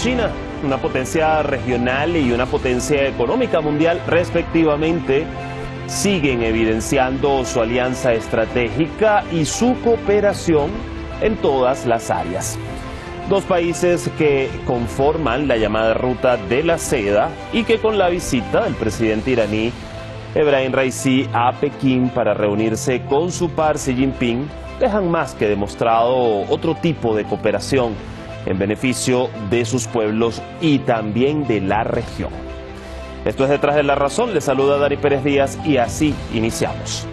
China, una potencia regional y una potencia económica mundial respectivamente, siguen evidenciando su alianza estratégica y su cooperación en todas las áreas. Dos países que conforman la llamada Ruta de la Seda y que con la visita del presidente iraní Ebrahim Raisi a Pekín para reunirse con su par Xi Jinping dejan más que demostrado otro tipo de cooperación en beneficio de sus pueblos y también de la región. Esto es Detrás de la Razón, les saluda Dari Pérez Díaz y así iniciamos.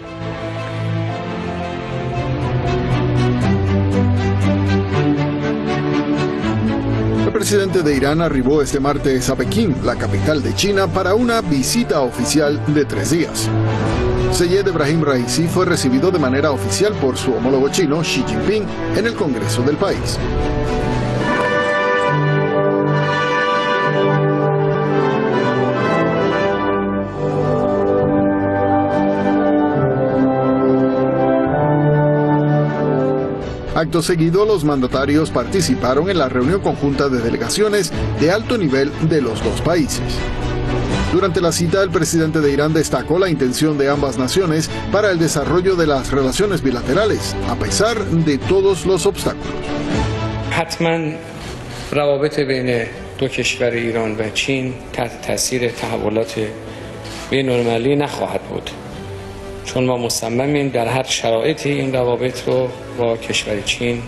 El presidente de Irán arribó este martes a Pekín, la capital de China, para una visita oficial de 3 días. Seyed Ebrahim Raisi fue recibido de manera oficial por su homólogo chino, Xi Jinping, en el Congreso del país. Acto seguido, los mandatarios participaron en la reunión conjunta de delegaciones de alto nivel de los dos países. Durante la cita, el presidente de Irán destacó la intención de ambas naciones para el desarrollo de las relaciones bilaterales, a pesar de todos los obstáculos. حتما روابط بین دو کشور ایران و چین تحت تاثیر تحولات بین‌المللی نخواهد بود. چون ما مصممیم در هر شرایطی این روابط رو با کشور چین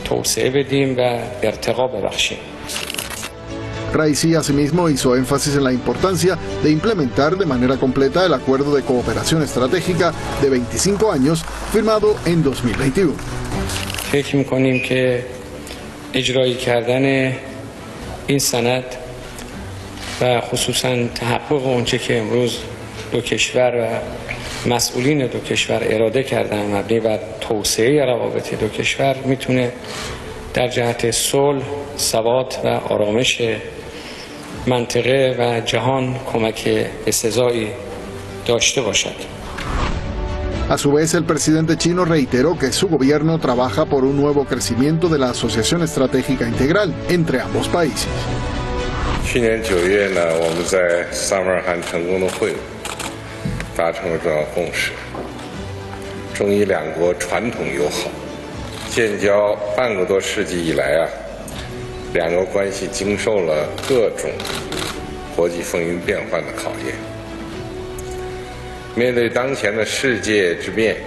توسعه بدیم و ارتقا ببخشیم. Raisi asimismo hizo énfasis en la importancia de implementar de manera completa el acuerdo de cooperación estratégica de 25 años firmado en 2021. فکر می‌کنیم که اجرایی کردن این سند و خصوصاً تحقق اونچه که امروز دو کشور و مسئولین دو کشور اراده کردن مبنی بر توسعه روابط دو کشور میتونه در جهت صلح، ثبات و آرامش منطقه و جهان کمک بسزایی داشته باشد. A su vez, el presidente chino reiteró que su gobierno trabaja por un nuevo crecimiento de la Asociación Estratégica Integral entre ambos países. 去年9月呢，我们在萨马尔罕成功的会晤，达成了重要共识。中伊两国传统友好，建交半个多世纪以来啊，两国关系经受了各种国际风云变幻的考验。面对当前的世界之变、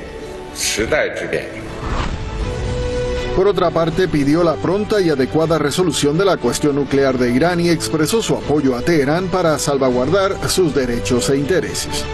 时代之变。 Por otra parte, pidió la pronta y adecuada resolución de la cuestión nuclear de Irán y expresó su apoyo a Teherán para salvaguardar sus derechos e intereses.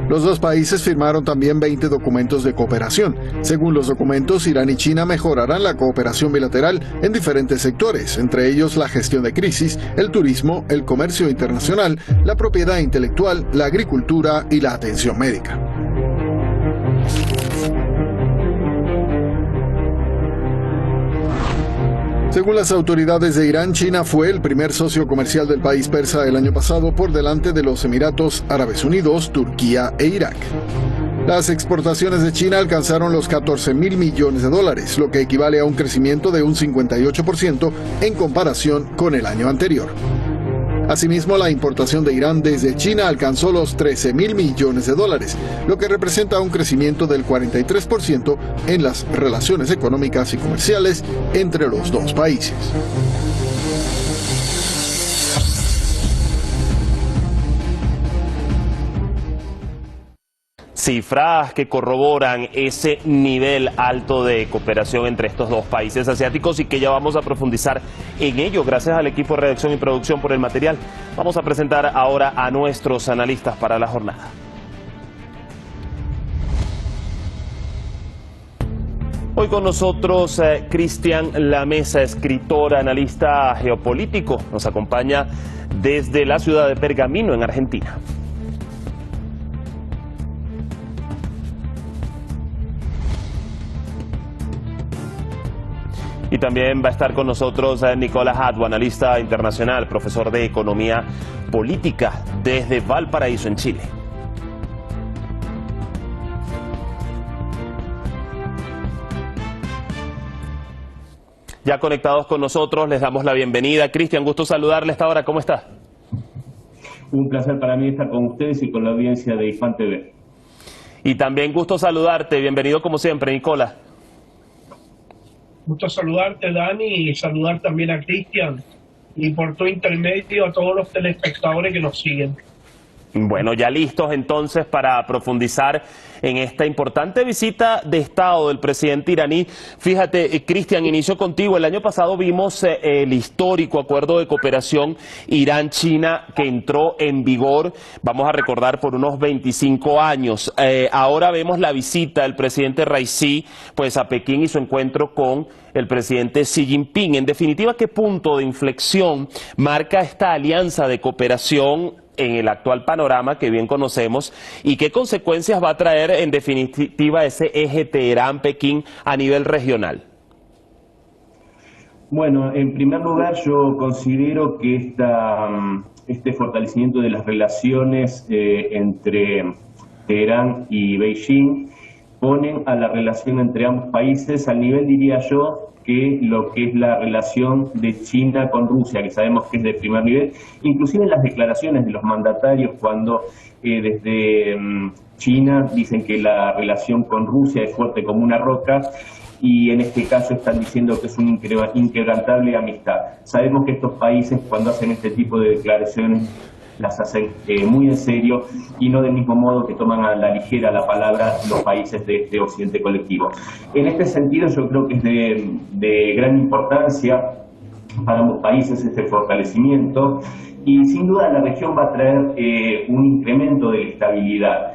Los dos países firmaron también 20 documentos de cooperación. Según los documentos, Irán y China mejorarán la cooperación bilateral en diferentes sectores, entre ellos la gestión de crisis, el turismo, el comercio internacional, la propiedad intelectual, la agricultura y la atención médica. Según las autoridades de Irán, China fue el primer socio comercial del país persa el año pasado por delante de los Emiratos Árabes Unidos, Turquía e Irak. Las exportaciones de China alcanzaron los 14.000 millones de dólares, lo que equivale a un crecimiento de un 58% en comparación con el año anterior. Asimismo, la importación de Irán desde China alcanzó los 13.000 millones de dólares, lo que representa un crecimiento del 43% en las relaciones económicas y comerciales entre los dos países. Cifras que corroboran ese nivel alto de cooperación entre estos dos países asiáticos y que ya vamos a profundizar en ello gracias al equipo de redacción y producción por el material. Vamos a presentar ahora a nuestros analistas para la jornada. Hoy con nosotros Cristian Lamesa, escritor, analista geopolítico. Nos acompaña desde la ciudad de Pergamino, en Argentina. Y también va a estar con nosotros Nicolás Hadwa, analista internacional, profesor de Economía Política desde Valparaíso, en Chile. ya conectados con nosotros. Les damos la bienvenida. Cristian, gusto saludarle a esta hora. ¿Cómo está? Un placer para mí estar con ustedes y con la audiencia de IFAN TV. Y también gusto saludarte. Bienvenido como siempre, Nicola. Gusto saludarte, Dani, y saludar también a Cristian y por tu intermedio a todos los telespectadores que nos siguen. Bueno, ya listos entonces para profundizar en esta importante visita de Estado del presidente iraní. Fíjate, Cristian, inicio contigo. El año pasado vimos el histórico acuerdo de cooperación Irán-China que entró en vigor, vamos a recordar, por unos 25 años. Ahora vemos la visita del presidente Raisi pues, a Pekín y su encuentro con el presidente Xi Jinping. En definitiva, ¿qué punto de inflexión marca esta alianza de cooperación en el actual panorama que bien conocemos y qué consecuencias va a traer en definitiva ese eje Teherán-Pekín a nivel regional? Bueno, en primer lugar yo considero que este fortalecimiento de las relaciones entre Teherán y Beijing ponen a la relación entre ambos países al nivel, diría yo, que lo que es la relación de China con Rusia, que sabemos que es de primer nivel, inclusive en las declaraciones de los mandatarios cuando desde China dicen que la relación con Rusia es fuerte como una roca, y en este caso están diciendo que es una inquebrantable amistad. Sabemos que estos países cuando hacen este tipo de declaraciones las hacen muy en serio y no del mismo modo que toman a la ligera la palabra los países de este occidente colectivo. En este sentido yo creo que es de gran importancia para ambos países este fortalecimiento y sin duda la región va a traer un incremento de la estabilidad,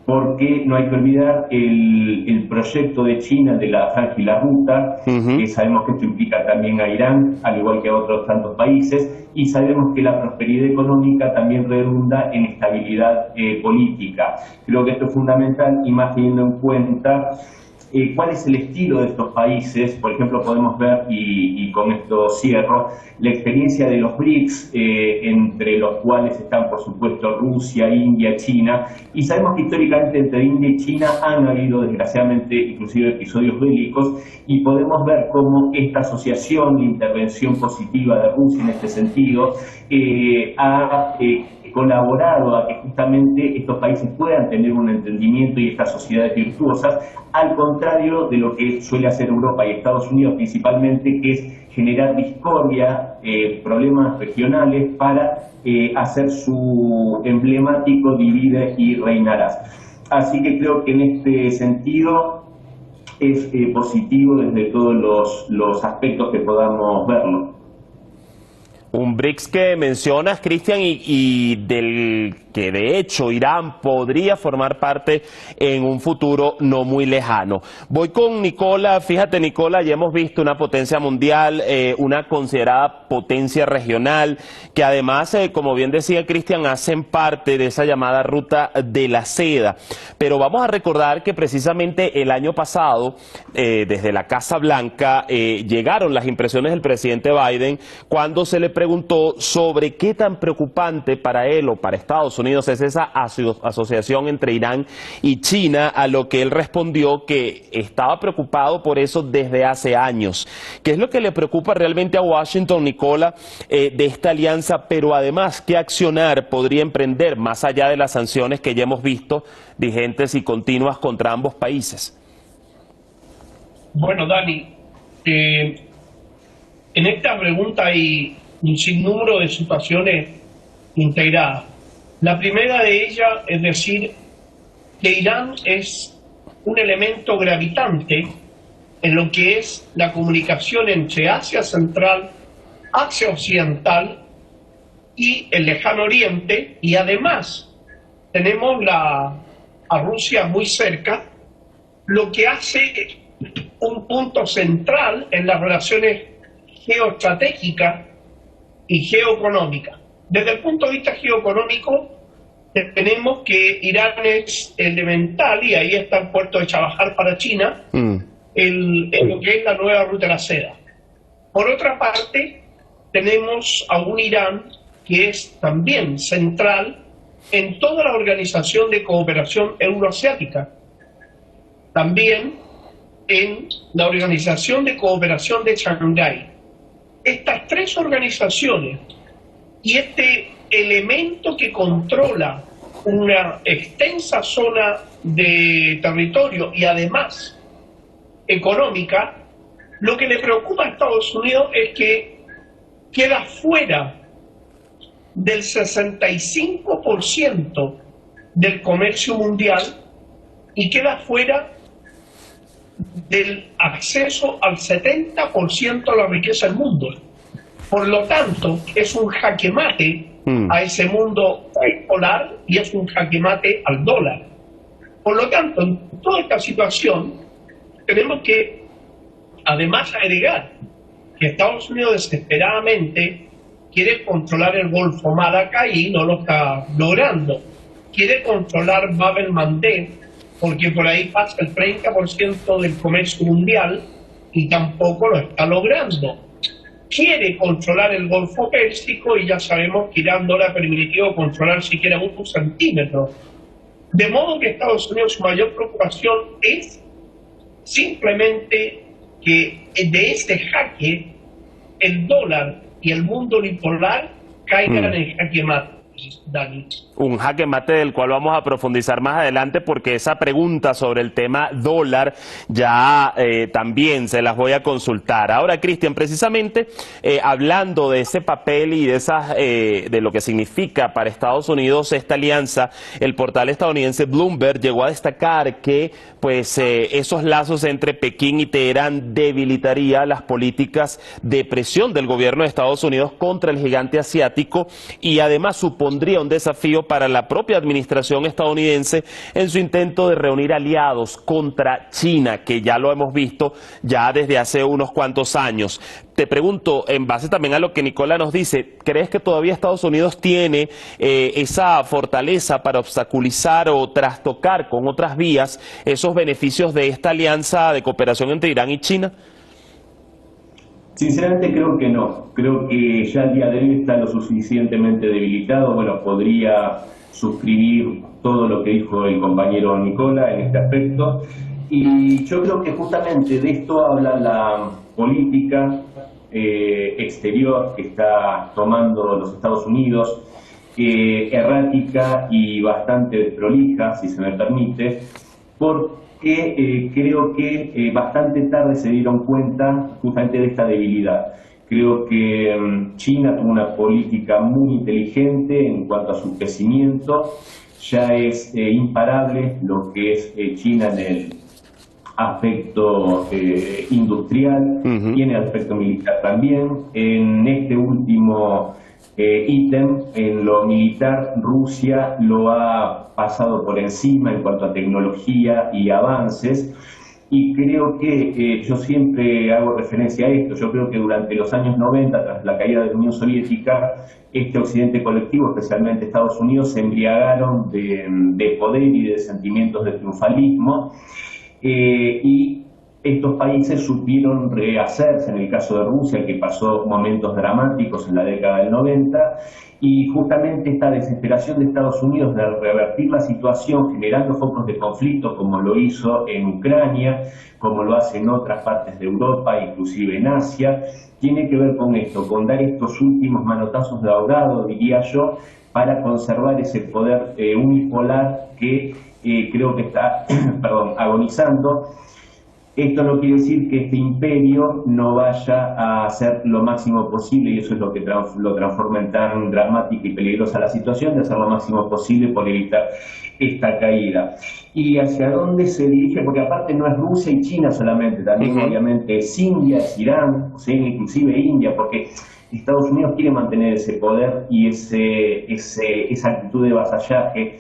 porque no hay que olvidar el proyecto de China de la Franja y la Ruta, que sabemos que esto implica también a Irán, al igual que a otros tantos países, y sabemos que la prosperidad económica también redunda en estabilidad política. Creo que esto es fundamental y más teniendo en cuenta cuál es el estilo de estos países. Por ejemplo, podemos ver, y con esto cierro, la experiencia de los BRICS, entre los cuales están, por supuesto, Rusia, India, China, y sabemos que históricamente entre India y China han habido, desgraciadamente, inclusive episodios bélicos, y podemos ver cómo esta asociación, la intervención positiva de Rusia en este sentido, ha colaborado a que justamente estos países puedan tener un entendimiento y estas sociedades virtuosas, al contrario de lo que suele hacer Europa y Estados Unidos principalmente, que es generar discordia, problemas regionales para hacer su emblemático divide y reinarás. Así que creo que en este sentido es positivo desde todos los aspectos que podamos verlo. Un BRICS que mencionas, Cristian, y del que de hecho Irán podría formar parte en un futuro no muy lejano. Voy con Nicola. Fíjate, Nicola, ya hemos visto una potencia mundial, una considerada potencia regional, que además, como bien decía Cristian, hacen parte de esa llamada ruta de la seda. Pero vamos a recordar que precisamente el año pasado, desde la Casa Blanca, llegaron las impresiones del presidente Biden cuando se le preguntó sobre qué tan preocupante para él o para Estados Unidos es esa asociación entre Irán y China, a lo que él respondió que estaba preocupado por eso desde hace años. ¿Qué es lo que le preocupa realmente a Washington, Nicola, de esta alianza? Pero además, ¿qué accionar podría emprender más allá de las sanciones que ya hemos visto vigentes y continuas contra ambos países? Bueno, Dani, en esta pregunta hay un sinnúmero de situaciones integradas. La primera de ellas es decir que Irán es un elemento gravitante en lo que es la comunicación entre Asia Central, Asia Occidental y el Lejano Oriente, y además tenemos a Rusia muy cerca, lo que hace un punto central en las relaciones geoestratégicas y geoeconómicas. Desde el punto de vista geoeconómico, tenemos que Irán es elemental, y ahí está el puerto de Chabahar para China, en lo que es la nueva ruta de la seda. Por otra parte, tenemos a un Irán que es también central en toda la Organización de Cooperación Euroasiática. También en la Organización de Cooperación de Shanghái. Estas tres organizaciones y este elemento que controla una extensa zona de territorio y además económica, lo que le preocupa a Estados Unidos es que queda fuera del 65% del comercio mundial y queda fuera del acceso al 70% de la riqueza del mundo. Por lo tanto, es un jaque mate a ese mundo bipolar y es un jaque mate al dólar. Por lo tanto, en toda esta situación tenemos que además agregar que Estados Unidos desesperadamente quiere controlar el Golfo Malaca y no lo está logrando. Quiere controlar Bab el Mandeb porque por ahí pasa el 30% del comercio mundial y tampoco lo está logrando. Quiere controlar el Golfo Pérsico y ya sabemos que Irán no le ha permitido controlar siquiera un centímetro. De modo que Estados Unidos, su mayor preocupación es simplemente que de este jaque el dólar y el mundo bipolar caigan en jaque mate. Dani. Un jaque mate del cual vamos a profundizar más adelante, porque esa pregunta sobre el tema dólar ya también se las voy a consultar. Ahora, Cristian, precisamente hablando de ese papel y de de lo que significa para Estados Unidos esta alianza, el portal estadounidense Bloomberg llegó a destacar que pues esos lazos entre Pekín y Teherán debilitaría las políticas de presión del gobierno de Estados Unidos contra el gigante asiático y además supondría un desafío para la propia administración estadounidense en su intento de reunir aliados contra China, que ya lo hemos visto ya desde hace unos cuantos años. Te pregunto, en base también a lo que Nicola nos dice, ¿crees que todavía Estados Unidos tiene esa fortaleza para obstaculizar o trastocar con otras vías esos beneficios de esta alianza de cooperación entre Irán y China? Sinceramente creo que no. Creo que ya el día de hoy está lo suficientemente debilitado. Bueno, podría suscribir todo lo que dijo el compañero Nicola en este aspecto. Y yo creo que justamente de esto habla la política exterior que está tomando los Estados Unidos, errática y bastante desprolija, si se me permite, porque creo que bastante tarde se dieron cuenta justamente de esta debilidad. Creo que China tuvo una política muy inteligente en cuanto a su crecimiento. Ya es imparable lo que es China en el aspecto industrial, tiene aspecto militar también. En este último ítem, en lo militar, Rusia lo ha pasado por encima en cuanto a tecnología y avances. Y creo que yo siempre hago referencia a esto. Yo creo que durante los años 90, tras la caída de la Unión Soviética, este occidente colectivo, especialmente Estados Unidos, se embriagaron de poder y de sentimientos de triunfalismo. Y estos países supieron rehacerse, en el caso de Rusia, que pasó momentos dramáticos en la década del 90, y justamente esta desesperación de Estados Unidos de revertir la situación generando focos de conflicto, como lo hizo en Ucrania, como lo hace en otras partes de Europa, inclusive en Asia, tiene que ver con esto, con dar estos últimos manotazos de ahogado, diría yo, para conservar ese poder unipolar que creo que está agonizando. Esto no quiere decir que este imperio no vaya a hacer lo máximo posible, y eso es lo que lo transforma en tan dramática y peligrosa la situación, de hacer lo máximo posible por evitar esta caída. ¿Y hacia dónde se dirige? Porque aparte no es Rusia y China solamente, también obviamente es India, es Irán, o sea, inclusive India, porque Estados Unidos quiere mantener ese poder y esa actitud de vasallaje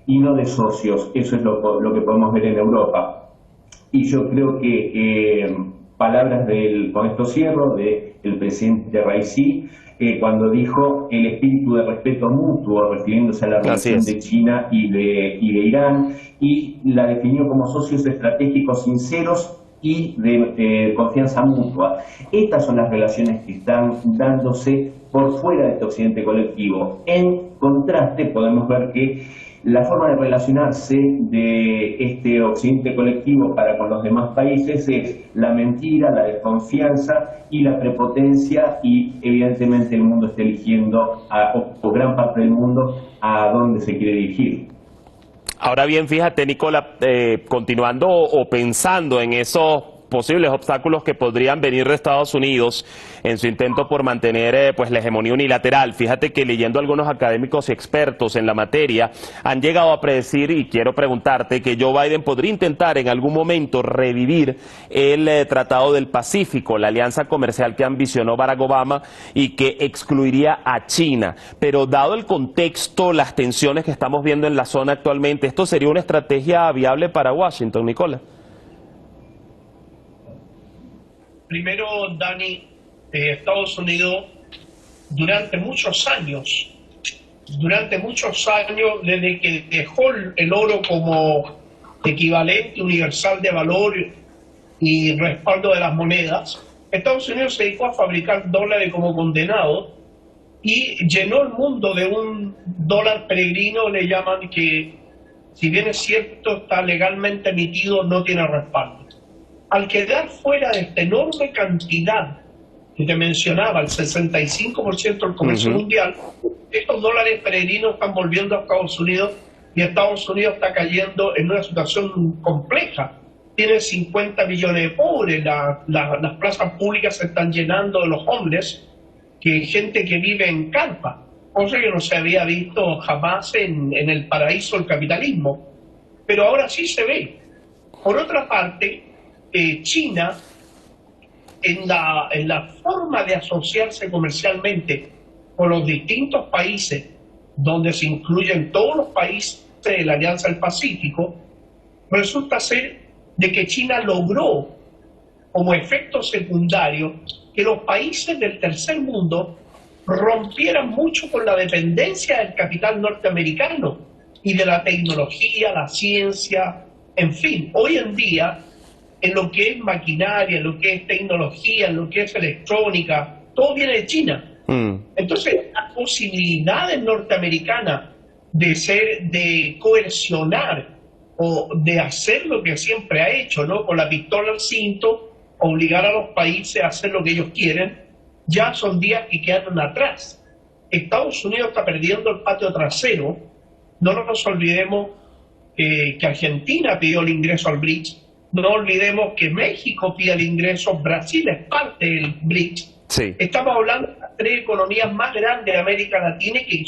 y no de socios. Eso es lo que podemos ver en Europa. Y yo creo que palabras con esto cierro, del presidente Raisi, cuando dijo el espíritu de respeto mutuo, refiriéndose a la relación de China y de Irán, y la definió como socios estratégicos sinceros y de confianza mutua. Estas son las relaciones que están dándose por fuera de este occidente colectivo. En contraste, podemos ver que la forma de relacionarse de este occidente colectivo para con los demás países es la mentira, la desconfianza y la prepotencia, y evidentemente el mundo está eligiendo, o gran parte del mundo, a dónde se quiere dirigir. Ahora bien, fíjate, Nicola, continuando o pensando en esos posibles obstáculos que podrían venir de Estados Unidos en su intento por mantener pues la hegemonía unilateral. Fíjate que leyendo algunos académicos y expertos en la materia han llegado a predecir, y quiero preguntarte, que Joe Biden podría intentar en algún momento revivir el Tratado del Pacífico, la alianza comercial que ambicionó Barack Obama y que excluiría a China. Pero dado el contexto, las tensiones que estamos viendo en la zona actualmente, ¿esto sería una estrategia viable para Washington, Nicola? Primero, Dani, Estados Unidos durante muchos años, desde que dejó el oro como equivalente universal de valor y respaldo de las monedas, Estados Unidos se dedicó a fabricar dólares como condenado y llenó el mundo de un dólar peregrino, le llaman, que si bien es cierto está legalmente emitido, no tiene respaldo. Al quedar fuera de esta enorme cantidad que te mencionaba, el 65% del comercio mundial, estos dólares peregrinos están volviendo a Estados Unidos y Estados Unidos está cayendo en una situación compleja. Tiene 50 millones de pobres, las plazas públicas se están llenando de los homeless, que gente que vive en carpa, cosa que no se había visto jamás en el paraíso del capitalismo, pero ahora sí se ve. Por otra parte, China, en la forma de asociarse comercialmente con los distintos países, donde se incluyen todos los países de la Alianza del Pacífico, resulta ser de que China logró, como efecto secundario, que los países del tercer mundo rompieran mucho con la dependencia del capital norteamericano y de la tecnología, la ciencia, en fin. Hoy en día, en lo que es maquinaria, en lo que es tecnología, en lo que es electrónica, todo viene de China. Entonces, las posibilidades norteamericanas de coercionar o de hacer lo que siempre ha hecho, ¿no?, con la pistola al cinto, obligar a los países a hacer lo que ellos quieren, ya son días que quedan atrás. Estados Unidos está perdiendo el patio trasero. No nos olvidemos que Argentina pidió el ingreso al BRICS. No olvidemos que México pide el ingreso, Brasil es parte del BRICS. Sí. Estamos hablando de las tres economías más grandes de América Latina que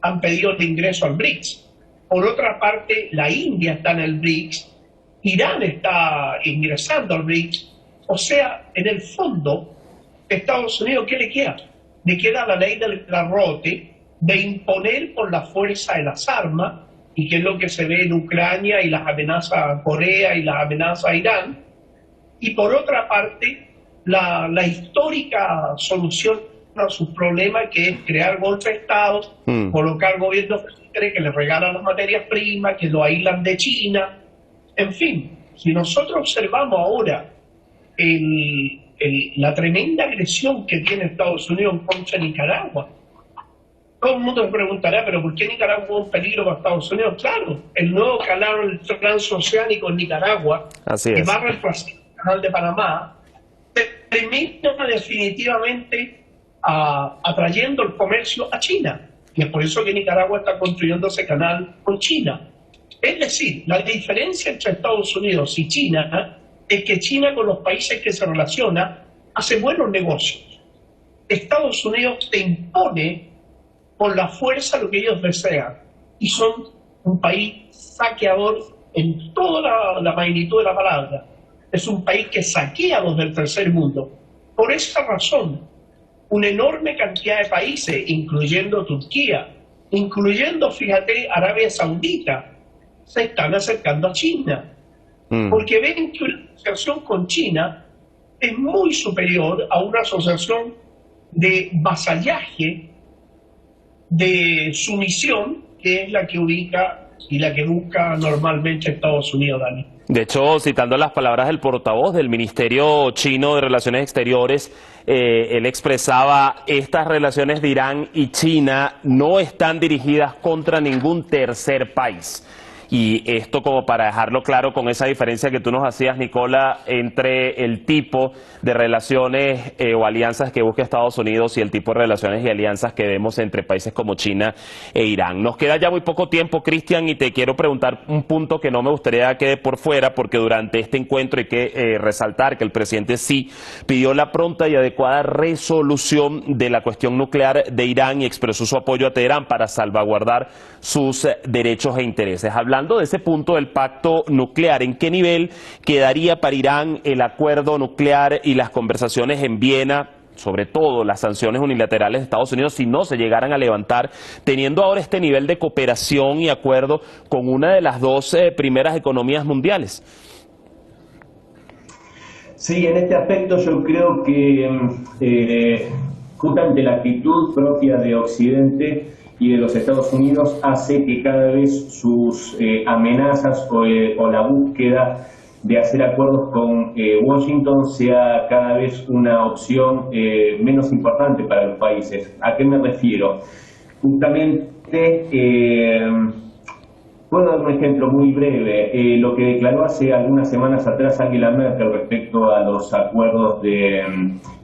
han pedido el ingreso al BRICS. Por otra parte, la India está en el BRICS, Irán está ingresando al BRICS. O sea, en el fondo, Estados Unidos, ¿qué le queda? Le queda la ley del garrote, de imponer por la fuerza de las armas, y que es lo que se ve en Ucrania y las amenazas a Corea y las amenazas a Irán. Y por otra parte, la histórica solución a sus problemas, que es crear golpes de Estado, colocar gobiernos que les regalan las materias primas, que lo aíslan de China. En fin, si nosotros observamos ahora la tremenda agresión que tiene Estados Unidos en contra de Nicaragua, todo el mundo me preguntará, ¿pero por qué Nicaragua es un peligro para Estados Unidos? Claro, el nuevo canal transoceánico en Nicaragua, que va a reemplazar el canal de Panamá, termina definitivamente atrayendo el comercio a China. Y es por eso que Nicaragua está construyendo ese canal con China. Es decir, la diferencia entre Estados Unidos y China es que China, con los países que se relaciona, hace buenos negocios. Estados Unidos te impone por la fuerza lo que ellos desean, y son un país saqueador en toda la magnitud de la palabra. Es un país que saquea a los del tercer mundo. Por esa razón, una enorme cantidad de países, incluyendo Turquía, incluyendo, fíjate, Arabia Saudita, se están acercando a China, porque ven que una asociación con China es muy superior a una asociación de vasallaje, de sumisión, que es la que ubica y la que busca normalmente Estados Unidos, Dani. De hecho, citando las palabras del portavoz del Ministerio Chino de Relaciones Exteriores, él expresaba: estas relaciones de Irán y China no están dirigidas contra ningún tercer país. Y esto como para dejarlo claro con esa diferencia que tú nos hacías, Nicola, entre el tipo de relaciones o alianzas que busca Estados Unidos y el tipo de relaciones y alianzas que vemos entre países como China e Irán. Nos queda ya muy poco tiempo, Cristian, y te quiero preguntar un punto que no me gustaría que quede por fuera, porque durante este encuentro hay que resaltar que el presidente Xi pidió la pronta y adecuada resolución de la cuestión nuclear de Irán y expresó su apoyo a Teherán para salvaguardar sus derechos e intereses. Hablando de ese punto del pacto nuclear, ¿en qué nivel quedaría para Irán el acuerdo nuclear y las conversaciones en Viena, sobre todo las sanciones unilaterales de Estados Unidos, si no se llegaran a levantar, teniendo ahora este nivel de cooperación y acuerdo con una de las dos primeras economías mundiales? Sí, en este aspecto yo creo que justamente la actitud propia de Occidente y de los Estados Unidos hace que cada vez sus amenazas o la búsqueda de hacer acuerdos con Washington sea cada vez una opción menos importante para los países. ¿A qué me refiero? Justamente, puedo dar un ejemplo muy breve. Lo que declaró hace algunas semanas atrás Angela Merkel respecto a los acuerdos de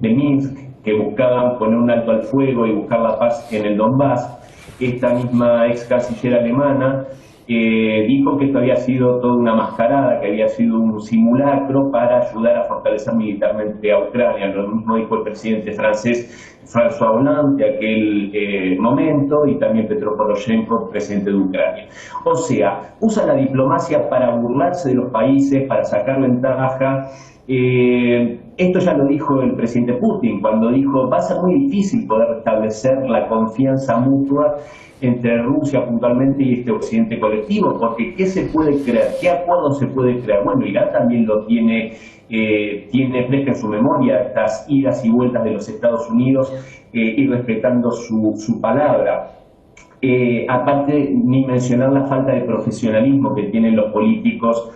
Minsk, que buscaban poner un alto al fuego y buscar la paz en el Donbass. Esta misma ex canciller alemana dijo que esto había sido toda una mascarada, que había sido un simulacro para ayudar a fortalecer militarmente a Ucrania. Lo mismo dijo el presidente francés François Hollande en aquel momento, y también Petro Poroshenko, presidente de Ucrania. O sea, usa la diplomacia para burlarse de los países, para sacar ventaja. Esto ya lo dijo el presidente Putin cuando dijo: va a ser muy difícil poder restablecer la confianza mutua entre Rusia puntualmente y este occidente colectivo, porque ¿qué se puede crear? ¿Qué acuerdo se puede crear? Bueno, Irán también lo tiene fresca en su memoria, estas idas y vueltas de los Estados Unidos y respetando su palabra. Aparte, ni mencionar la falta de profesionalismo que tienen los políticos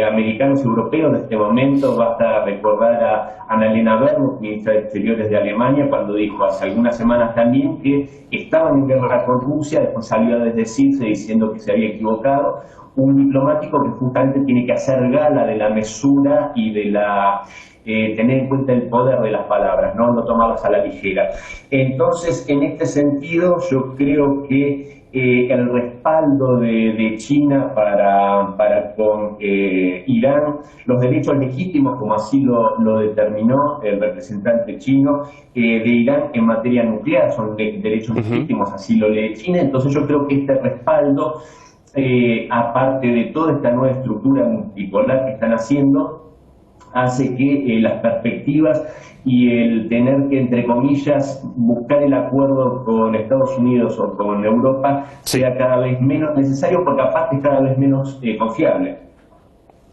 americanos y europeos de este momento. Basta recordar a Annalena Baerbock, ministra de Exteriores de Alemania, cuando dijo hace algunas semanas también que estaban en guerra con Rusia, después salió a desdecirse diciendo que se había equivocado. Un diplomático que justamente tiene que hacer gala de la mesura y de la tener en cuenta el poder de las palabras, no tomarlas a la ligera. Entonces, en este sentido, yo creo que el respaldo de China para con Irán, los derechos legítimos, como así lo determinó el representante chino, de Irán en materia nuclear, son derechos legítimos, así lo lee China. Entonces yo creo que este respaldo, aparte de toda esta nueva estructura multipolar que están haciendo, hace que las perspectivas y el tener que, entre comillas, buscar el acuerdo con Estados Unidos o con Europa sea cada vez menos necesario, porque aparte es cada vez menos confiable.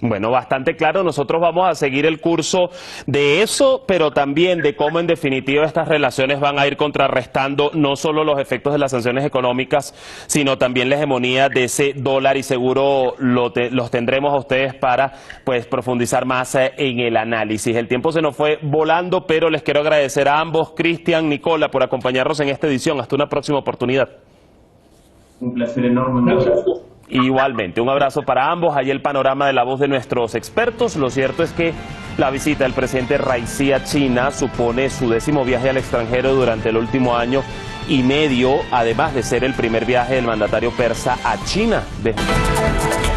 Bueno, bastante claro. Nosotros vamos a seguir el curso de eso, pero también de cómo en definitiva estas relaciones van a ir contrarrestando no solo los efectos de las sanciones económicas, sino también la hegemonía de ese dólar, y seguro los tendremos a ustedes para profundizar más en el análisis. El tiempo se nos fue volando, pero les quiero agradecer a ambos, Cristian, Nicola, por acompañarnos en esta edición. Hasta una próxima oportunidad. Un placer enorme. Un abrazo. Igualmente, un abrazo para ambos. Ahí el panorama de la voz de nuestros expertos. Lo cierto es que la visita del presidente Raisi a China supone su 10º viaje al extranjero durante el último año y medio, además de ser el primer viaje del mandatario persa a China desde